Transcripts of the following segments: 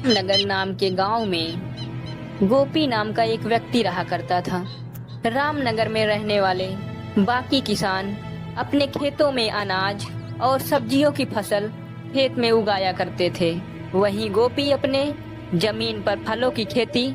नगर नाम के गांव में गोपी नाम का एक व्यक्ति रहा करता था। रामनगर में रहने वाले बाकी किसान अपने खेतों में अनाज और सब्जियों की फसल खेत में उगाया करते थे। वहीं गोपी अपने जमीन पर फलों की खेती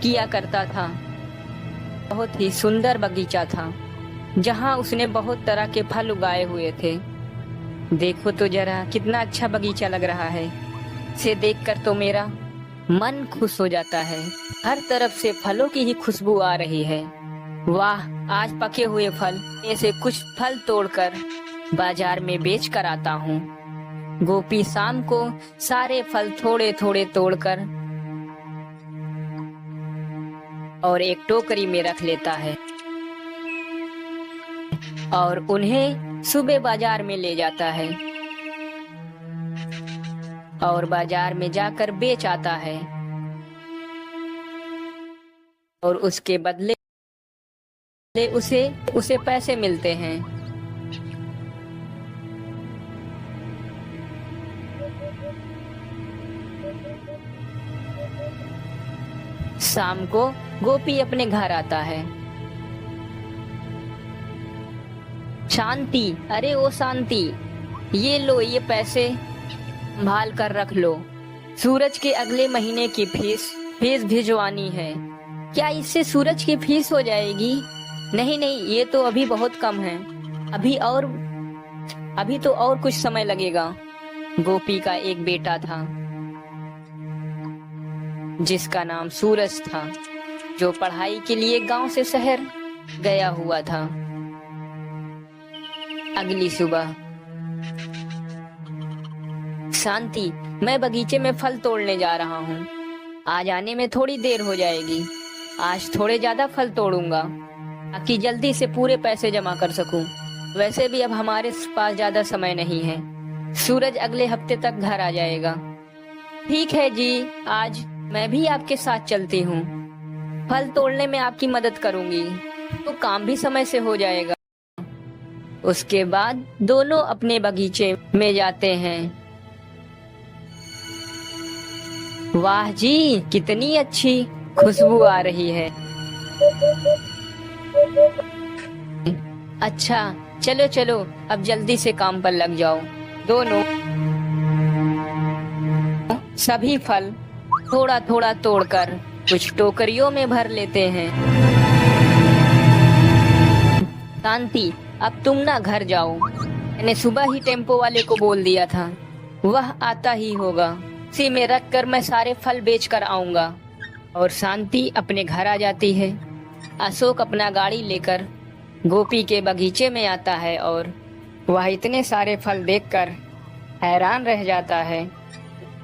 किया करता था। बहुत ही सुंदर बगीचा था जहां उसने बहुत तरह के फल उगाए हुए थे। देखो तो जरा कितना अच्छा बगीचा लग रहा है। इसे देखकर तो मेरा मन खुश हो जाता है। हर तरफ से फलों की ही खुशबू आ रही है। वाह, आज पके हुए फल में से कुछ फल तोड़कर बाजार में बेच कर आता हूँ। गोपी शाम को सारे फल थोड़े थोड़े तोड़कर और एक टोकरी में रख लेता है और उन्हें सुबह बाजार में ले जाता है और बाजार में जाकर बेच आता है और उसके बदले उसे उसे पैसे मिलते हैं। शाम को गोपी अपने घर आता है। शांति, अरे ओ शांति, ये लो, ये पैसे संभाल कर रख लो। सूरज के अगले महीने की फीस भिजवानी है। क्या इससे सूरज की फीस हो जाएगी? नहीं नहीं, ये तो अभी बहुत कम है। अभी तो और कुछ समय लगेगा। गोपी का एक बेटा था जिसका नाम सूरज था, जो पढ़ाई के लिए गांव से शहर गया हुआ था। अगली सुबह, शांति, मैं बगीचे में फल तोड़ने जा रहा हूँ। आज आने में थोड़ी देर हो जाएगी। आज थोड़े ज्यादा फल तोड़ूंगा ताकि जल्दी से पूरे पैसे जमा कर सकूं। वैसे भी अब हमारे पास ज्यादा समय नहीं है। सूरज अगले हफ्ते तक घर आ जाएगा। ठीक है जी, आज मैं भी आपके साथ चलती हूँ। फल तोड़ने में आपकी मदद करूंगी तो काम भी समय से हो जाएगा। उसके बाद दोनों अपने बगीचे में जाते हैं। वाह जी, कितनी अच्छी खुशबू आ रही है। अच्छा, चलो चलो, अब जल्दी से काम पर लग जाओ। दोनों सभी फल थोड़ा थोड़ा तोड़कर कुछ टोकरियों में भर लेते हैं। शांति, अब तुम ना घर जाओ। मैंने सुबह ही टेम्पो वाले को बोल दिया था, वह आता ही होगा। उसी में रख कर मैं सारे फल बेच कर आऊंगा। और शांति अपने घर आ जाती है। अशोक अपना गाड़ी लेकर गोपी के बगीचे में आता है और वह इतने सारे फल देखकर हैरान रह जाता है।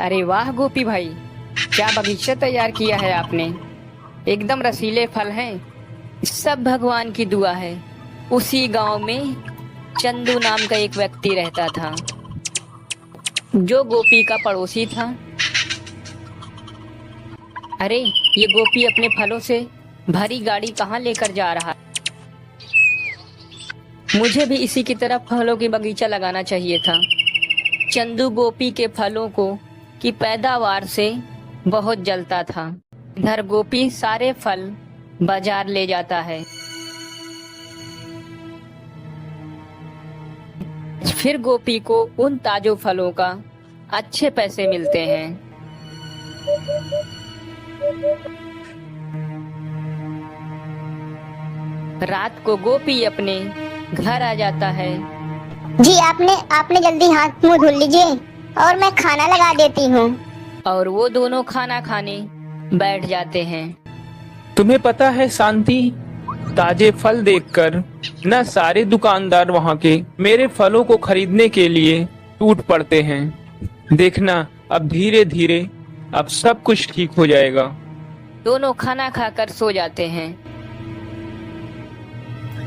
अरे वाह गोपी भाई, क्या बगीचा तैयार किया है आपने। एकदम रसीले फल हैं। सब भगवान की दुआ है। उसी गांव में चंदू नाम का एक व्यक्ति रहता था जो गोपी का पड़ोसी था। अरे, ये गोपी अपने फलों से भरी गाड़ी कहाँ लेकर जा रहा है? मुझे भी इसी की तरह फलों की बगीचा लगाना चाहिए था। चंदू गोपी के फलों की पैदावार से बहुत जलता था। इधर गोपी सारे फल बाजार ले जाता है। फिर गोपी को उन ताजो फलों का अच्छे पैसे मिलते हैं। रात को गोपी अपने घर आ जाता है। जी, आपने जल्दी हाथ मुंह धुल लीजिए और मैं खाना लगा देती हूँ। और वो दोनों खाना खाने बैठ जाते हैं। तुम्हें पता है शांति, ताजे फल देखकर न सारे दुकानदार वहाँ के मेरे फलों को खरीदने के लिए टूट पड़ते हैं। देखना, अब धीरे धीरे अब सब कुछ ठीक हो जाएगा। दोनों खाना खाकर सो जाते हैं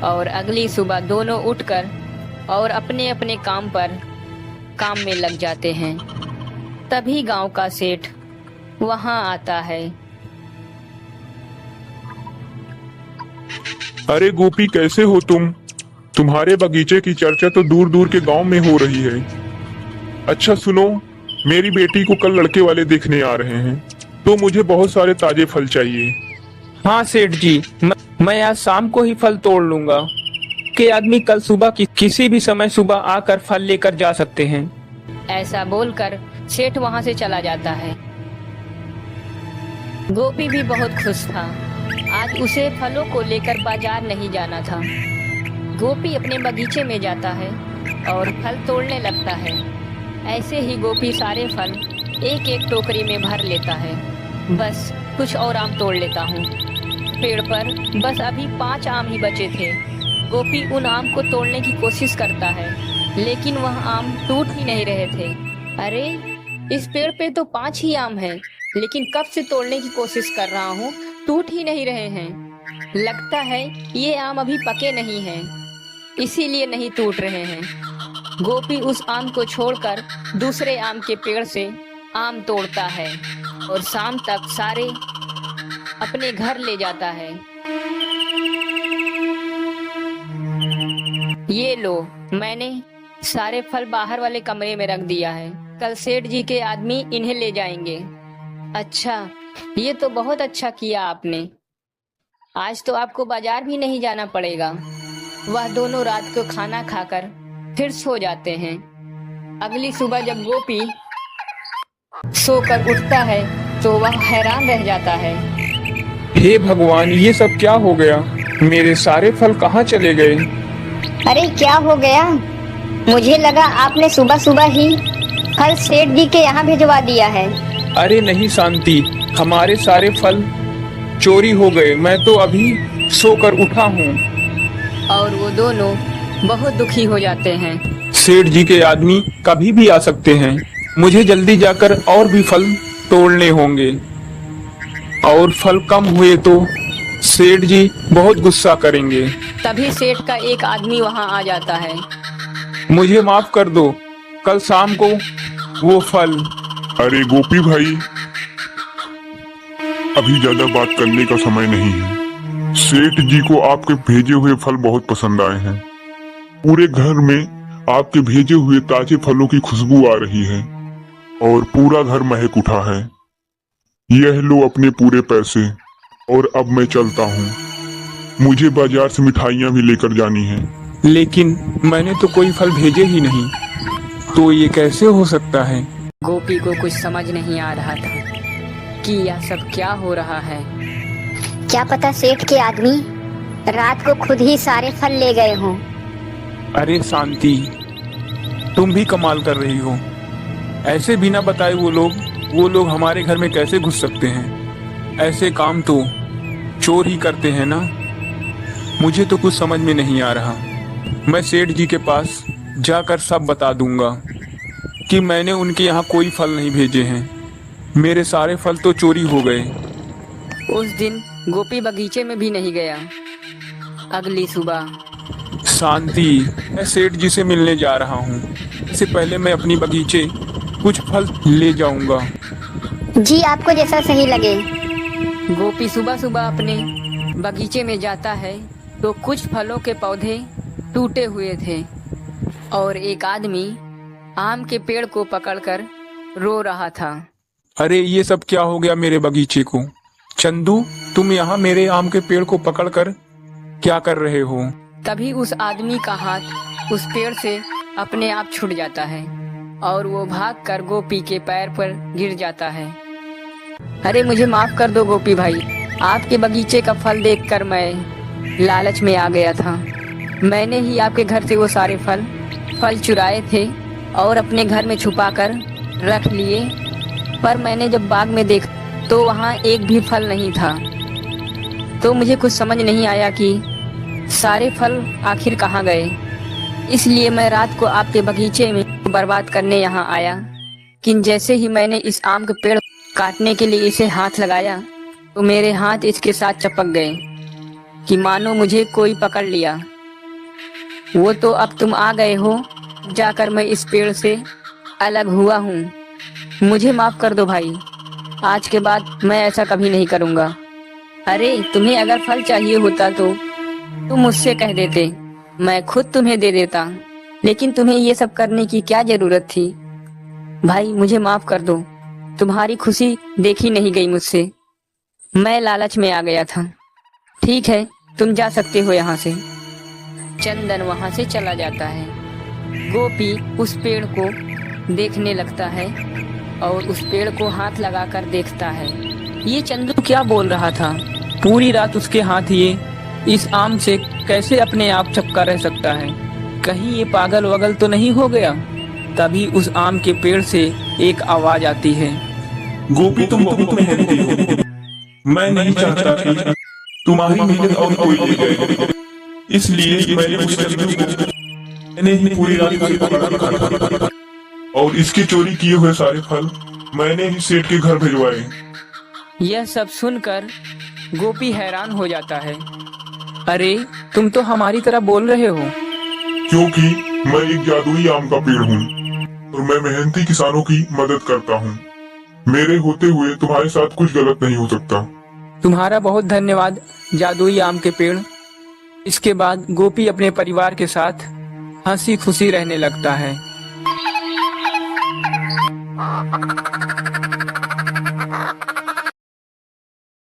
और अगली सुबह दोनों उठकर और अपने अपने काम में लग जाते हैं। तभी गांव का सेठ वहां आता है। अरे गोपी, कैसे हो तुम तुम्हारे बगीचे की चर्चा तो दूर दूर के गांव में हो रही है। अच्छा सुनो, मेरी बेटी को कल लड़के वाले देखने आ रहे हैं, तो मुझे बहुत सारे ताजे फल चाहिए। हाँ सेठ जी, मैं आज शाम को ही फल तोड़ लूंगा। के आदमी कल सुबह किसी भी समय सुबह आकर फल लेकर जा सकते हैं। ऐसा बोलकर सेठ वहाँ से चला जाता है। गोपी भी बहुत खुश था। आज उसे फलों को लेकर बाजार नहीं जाना था। गोपी अपने बगीचे में जाता है और फल तोड़ने लगता है। ऐसे ही गोपी सारे फल एक एक टोकरी में भर लेता है। बस कुछ और आम तोड़ लेता हूँ। पेड़ पर बस अभी 5 आम ही बचे थे। गोपी उन आम को तोड़ने की कोशिश करता है, लेकिन वह आम टूट ही नहीं रहे थे। अरे, इस पेड़ पे तो 5 ही आम हैं, लेकिन कब से तोड़ने की कोशिश कर रहा हूँ, टूट ही नहीं रहे हैं। लगता है ये आम अभी पके नहीं हैं, इसीलिए नहीं टूट रहे हैं। गोपी उस आम को छोड़कर दूसरे आम के पेड़ से आम तोड़ता है और शाम तक सारे अपने घर ले जाता है। ये लो, मैंने सारे फल बाहर वाले कमरे में रख दिया है। कल सेठ जी के आदमी इन्हें ले जाएंगे। अच्छा, ये तो बहुत अच्छा किया आपने। आज तो आपको बाजार भी नहीं जाना पड़ेगा। वह दोनों रात को खाना खाकर फिर सो जाते हैं। अगली सुबह जब गोपी सोकर उठता है तो वह हैरान रह जाता है। हे भगवान, ये सब क्या हो गया? मेरे सारे फल कहाँ चले गए? अरे क्या हो गया? मुझे लगा आपने सुबह सुबह ही फल सेठ जी के यहाँ भिजवा दिया है। अरे नहीं शांति, हमारे सारे फल चोरी हो गए। मैं तो अभी सोकर उठा हूँ। और वो दोनों बहुत दुखी हो जाते हैं। सेठ जी के आदमी कभी भी आ सकते हैं। मुझे जल्दी जाकर और भी फल तोड़ने होंगे, और फल कम हुए तो सेठ जी बहुत गुस्सा करेंगे। तभी सेठ का एक आदमी वहाँ आ जाता है। मुझे माफ कर दो, कल शाम को वो फल। अरे गोपी भाई, अभी ज्यादा बात करने का समय नहीं है। सेठ जी को आपके भेजे हुए फल बहुत पसंद आए हैं। पूरे घर में आपके भेजे हुए ताजे फलों की खुशबू आ रही है और पूरा घर महक उठा है। यह लो अपने पूरे पैसे, और अब मैं चलता हूँ। मुझे बाजार से मिठाइयाँ भी लेकर जानी है। लेकिन मैंने तो कोई फल भेजे ही नहीं, तो ये कैसे हो सकता है? गोपी को कुछ समझ नहीं आ रहा था कि यह सब क्या हो रहा है। क्या पता सेठ के आदमी रात को खुद ही सारे फल ले गए हों। अरे शांति, तुम भी कमाल कर रही हो। ऐसे बिना बताए वो लोग हमारे घर में कैसे घुस सकते हैं? ऐसे काम तो चोर ही करते हैं ना। मुझे तो कुछ समझ में नहीं आ रहा। मैं सेठ जी के पास जाकर सब बता दूंगा कि मैंने उनके यहाँ कोई फल नहीं भेजे हैं। मेरे सारे फल तो चोरी हो गए। उस दिन गोपी बगीचे में भी नहीं गया। अगली सुबह शांति, मैं सेठ जी से मिलने जा रहा हूँ। इससे पहले मैं अपनी बगीचे कुछ फल ले जाऊंगा। जी, आपको जैसा सही लगे। गोपी सुबह सुबह अपने बगीचे में जाता है तो कुछ फलों के पौधे टूटे हुए थे और एक आदमी आम के पेड़ को पकड़कर रो रहा था। अरे ये सब क्या हो गया मेरे बगीचे को? चंदू, तुम यहाँ मेरे आम के पेड़ को पकड़कर क्या कर रहे हो? तभी उस आदमी का हाथ उस पेड़ से अपने आप छूट जाता है और वो भागकर गोपी के पैर पर गिर जाता है। अरे मुझे माफ कर दो गोपी भाई, आपके बगीचे का फल देखकर मैं लालच में आ गया था। मैंने ही आपके घर से वो सारे फल चुराए थे और अपने घर में छुपाकर रख लिए, पर मैंने जब बाग में देखा तो वहाँ एक भी फल नहीं था। तो मुझे कुछ समझ नहीं आया कि सारे फल आखिर कहाँ गए। इसलिए मैं रात को आपके बगीचे में बर्बाद करने यहाँ आया। कि जैसे ही मैंने इस आम के पेड़ काटने के लिए इसे हाथ लगाया तो मेरे हाथ इसके साथ चिपक गए कि मानो मुझे कोई पकड़ लिया। वो तो अब तुम आ गए हो, जाकर मैं इस पेड़ से अलग हुआ हूँ। मुझे माफ कर दो भाई, आज के बाद मैं ऐसा कभी नहीं करूँगा। अरे तुम्हें अगर फल चाहिए होता तो तुम मुझसे कह देते, मैं खुद तुम्हें दे देता, लेकिन तुम्हें ये सब करने की क्या जरूरत थी? भाई मुझे माफ कर दो, तुम्हारी खुशी देखी नहीं गई मुझसे, मैं लालच में आ गया था। ठीक है, तुम जा सकते हो यहाँ से। चंदन वहाँ से चला जाता है। गोपी उस पेड़ को देखने लगता है और उस पेड़ को हाथ लगाकर देखता है। ये चंदू क्या बोल रहा था? पूरी रात उसके हाथ ये इस आम से कैसे अपने आप चिपका रह सकता है? कहीं ये पागल वगल तो नहीं हो गया? तभी उस आम के पेड़ से एक आवाज आती है। गोपी तुम बहुत मेहनती हो, मैं नहीं चाहता कि तुम्हारी मेहनत और कोई ले जाए, इसलिए मैंने उस चंदू को मैंने ही पूरी रात उसे पकड़ा रखा था और इसके चोरी किए हुए सारे फल मैंने ही सेठ के घर भिजवाए। यह सब सुनकर गोपी हैरान हो जाता है। अरे तुम तो हमारी तरह बोल रहे हो। क्योंकि मैं एक जादुई आम का पेड़ हूँ और मैं मेहनती किसानों की मदद करता हूँ। मेरे होते हुए तुम्हारे साथ कुछ गलत नहीं हो सकता। तुम्हारा बहुत धन्यवाद जादुई आम के पेड़। इसके बाद गोपी अपने परिवार के साथ हंसी खुशी रहने लगता है।